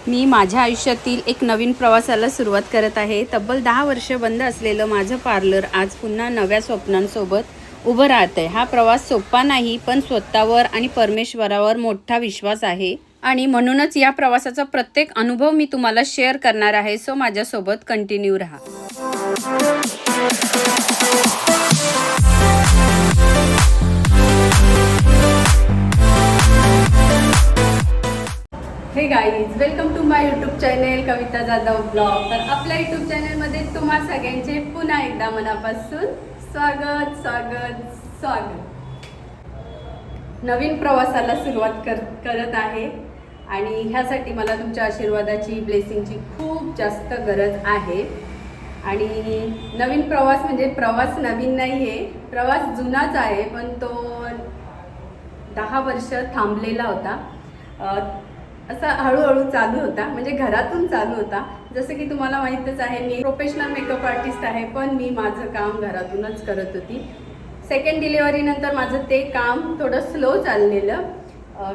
मी माझ्या आयुष्यातील एक नवीन प्रवासाला सुरुवात करत आहे। तब्बल 10 वर्ष बंद असलेलं माझं पार्लर आज पुन्हा नव्या स्वप्नांसोबत उभं राहतंय। हा प्रवास सोपा नाही, पण स्वतःवर आणि परमेश्वरावर मोठा विश्वास आहे आणि म्हणूनच या प्रवासाचा प्रत्येक अनुभव मी तुम्हाला शेअर करणार आहे। सो माझ्यासोबत कंटिन्यू राहा। Hey guys, welcome to my YouTube channel Kavita Jadhav blog. तर आपल्या यूट्यूब चॅनलमध्ये तुम्हा सगळ्यांचे पुन्हा एकदा मनापासून स्वागत स्वागत स्वागत। नवीन प्रवासाला सुरुवात करत आहे आणि ह्यासाठी मला तुमच्या आशीर्वादाची, ब्लेसिंगची खूप जास्त गरज आहे। आणि नवीन प्रवास म्हणजे प्रवास नवीन नाही आहे, प्रवास जुनाच आहे, पण तो 10 वर्ष थांबलेला होता। असा हळूहळू चालू होता, म्हणजे घरातून चालू होता। जसं की तुम्हाला माहीतच आहे, मी प्रोफेशनल मेकअप आर्टिस्ट आहे, पण मी माझं काम घरातूनच करत होती। सेकंड डिलिव्हरीनंतर माझं ते काम थोडं स्लो चाललेलं,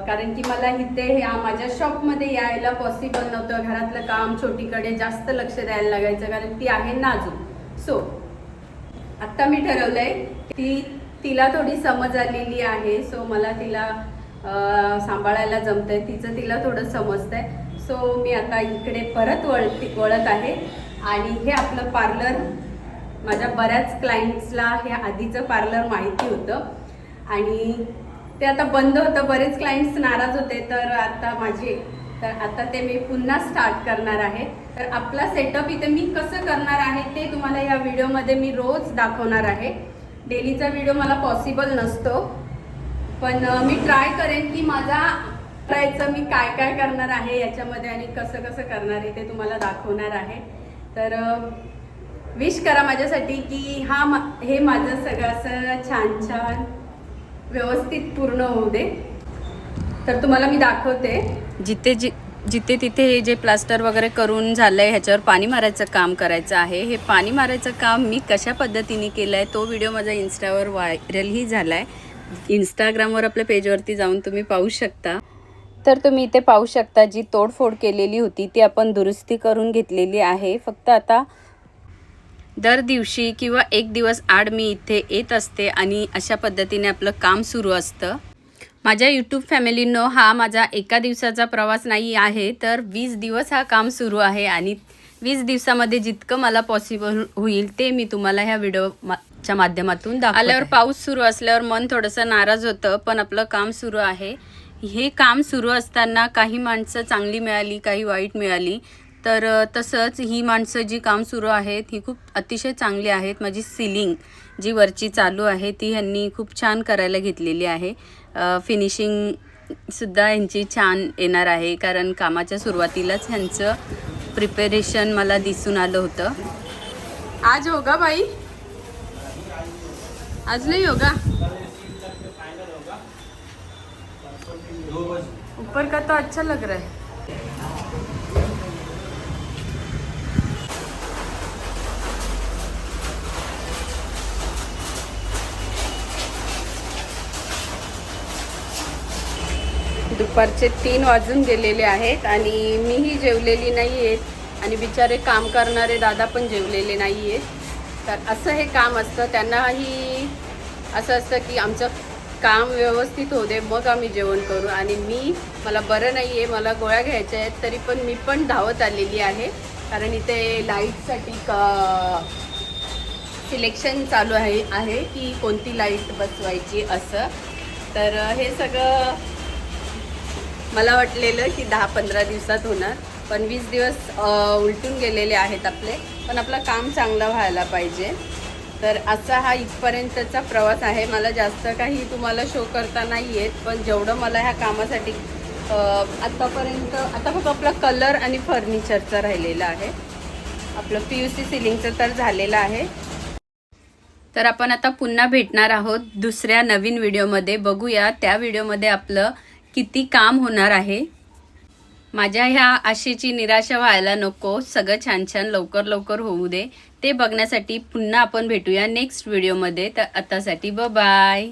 कारण की मला इथे माझ्या शॉपमध्ये यायला पॉसिबल नव्हतं। घरातलं काम, छोटीकडे जास्त लक्ष द्यायला लागायचं, कारण ती आहे नाजूक। सो आत्ता मी ठरवलं आहे की तिला थोडी समज आलेली आहे, सो मला तिला सांभाळायला जमतंय, तिला थोडं समजतंय। सो मी आता इकडे परत वळत आहे। आणि हे आपलं पार्लर माझ्या बऱ्याच क्लायंट्सला हे आधीचं पार्लर माहिती होतं आणि ते आता बंद होतं। बरेच क्लायंट्स नाराज होते, तर आता ते मी पुन्हा स्टार्ट करणार आहे। तर आपला सेटअप इथे मी कसं करणार आहे ते तुम्हाला या व्हिडिओमध्ये मी रोज दाखवणार आहे। डेलीचा व्हिडिओ मला पॉसिबल नसतो, पण मी ट्राय करेन की मी काय काय करणार आहे याच्यामध्ये आणि कसं कसं करणार आहे ते तुम्हाला दाखवणार आहे। तर विश करा माझ्यासाठी की हे माझं सगळं असं छान छान व्यवस्थित पूर्ण होऊ दे। तर तुम्हाला मी दाखवते। जिथे तिथे हे जे प्लास्टर वगैरे करून झालंय, ह्याच्यावर पाणी मारायचं काम करायचं आहे। हे पाणी मारायचं काम मी कशा पद्धतीने केलं आहे तो व्हिडिओ माझा इन्स्टावर व्हायरलही झाला आहे। इंस्टाग्रामवर आपल्या पेजवरती जाऊन तुम्ही पाहू शकता। तर तुम्ही इथे पाहू शकता, जी तोडफोड केलेली होती ती आपण दुरुस्ती करून घेतलेली आहे। फक्त आता दर दिवशी किंवा एक दिवस आड मी इथे येत असते आणि अशा पद्धतीने आपलं काम सुरू असतं। माझ्या यूट्यूब फॅमिलीनं हा माझा एका दिवसाचा प्रवास नाही आहे, तर 20 दिवस हा काम सुरू आहे आणि 20 दिवसामध्ये जितकं मला पॉसिबल होईल ते मी तुम्हाला ह्या व्हिडिओच्या माध्यमातून आल्यावर पाऊस सुरू असल्यावर मन थोडंसं नाराज होतं, पण आपलं काम सुरू आहे। हे काम सुरू असताना काही माणसं चांगली मिळाली, काही वाईट मिळाली। तर तसंच ही माणसं जी काम सुरू आहेत ही खूप अतिशय चांगली आहेत। माझी सीलिंग जी वरची चालू आहे ती ह्यांनी खूप छान करायला घेतलेली आहे। फिनिशिंगसुद्धा ह्यांची छान येणार आहे, कारण कामाच्या सुरुवातीलाच ह्यांचं प्रिपरेशन मला दिसून आलं होतं। आज होगा भाई, आज नहीं होगा। ऊपर का तो अच्छा लग रहा है। दुपारचे 3 वाजून गेलेले आहेत आणि मीही जेवलेली नाही आहेत आणि बिचारे काम करणारे दादा पण जेवलेले नाही आहेत। तर असं हे काम असतं, त्यांनाही असं असतं की आमचं काम व्यवस्थित होऊ दे, मग आम्ही जेवण करू। आणि मला बरं नाही आहे, मला गोळ्या घ्यायच्या आहेत, तरी पण मी पण धावत आलेली आहे, कारण इथे लाईटसाठी सिलेक्शन चालू आहे की कोणती लाईट बसवायची असं। तर हे सगळं मला वाटलेलं की 10-15 दिवसात होणार, पण 20 दिवस उलटून गेलेले आहेत आपले, पण आपलं काम चांगलं व्हायला पाहिजे। तर असा हा इथपर्यंतचा प्रवास आहे। मला जास्त काही तुम्हाला शो करता नाही येत, पण जेवढं मला ह्या कामासाठी आत्तापर्यंत, आता फक्त आपला कलर आणि फर्निचरचा राहिलेला आहे। आपलं PUC सिलिंगचं तर झालेलं आहे। तर आपण आता पुन्हा भेटणार आहोत दुसऱ्या नवीन व्हिडिओमध्ये। बघूया त्या व्हिडिओमध्ये आपलं किती काम होणार आहे। माझ्या ह्या आशेची निराशा व्हायला नको, सगळं छान छान लवकर लवकर होऊ दे। ते बघण्यासाठी पुन्हा आपण भेटूया नेक्स्ट व्हिडिओमध्ये। तर आतासाठी बाय बाय।